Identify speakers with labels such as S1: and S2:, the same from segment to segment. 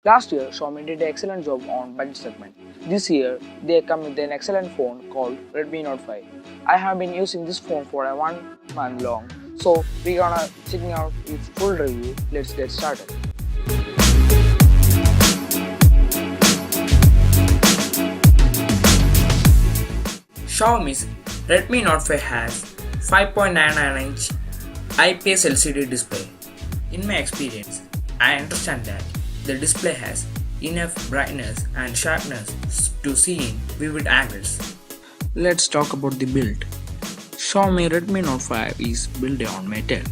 S1: Last year, Xiaomi did an excellent job on budget segment. This year, they come with an excellent phone called Redmi Note 5. I have been using this phone for a 1 month long, so we're gonna checking out its full review. Let's get started.
S2: Xiaomi's Redmi Note 5 has 5.99-inch IPS LCD display. In my experience, I understand that the display has enough brightness and sharpness to see in vivid angles. Let's talk about the build. Xiaomi Redmi Note 5 is built on metal.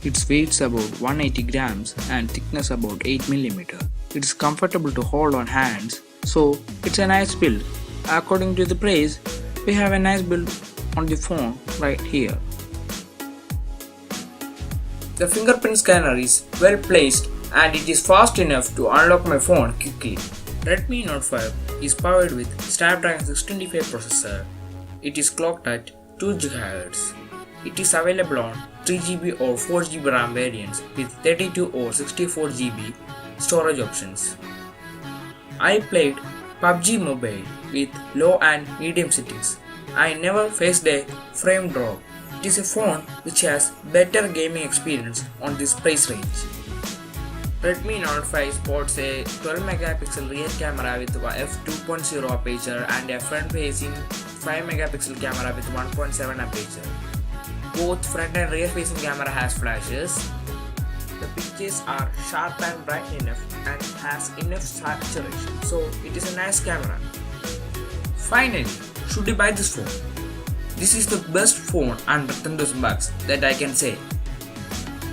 S2: Its weight is about 180 grams and thickness about 8 mm. It's comfortable to hold on hands, so it's a nice build. According to the price, we have a nice build on the phone right here. The fingerprint scanner is well placed and it is fast enough to unlock my phone quickly. Redmi Note 5 is powered with Snapdragon 625 processor. It is clocked at 2 GHz. It is available on 3GB or 4GB RAM variants with 32 or 64GB storage options. I played PUBG Mobile with low and medium settings. I never faced a frame drop. It is a phone which has better gaming experience on this price range. Redmi Note 5 sports a 12-megapixel rear camera with f2.0 aperture and a front-facing 5-megapixel camera with 1.7 aperture. Both front and rear-facing camera has flashes. The pictures are sharp and bright enough and has enough saturation, so it is a nice camera. Finally, should you buy this phone? This is the best phone under 10,000 bucks that I can say.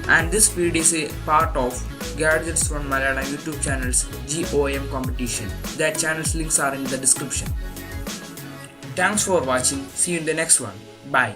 S2: And this video is a part of Gadgets from Malayalam YouTube channel's GOM competition. That channel's links are in the description. Thanks for watching. See you in the next one. Bye.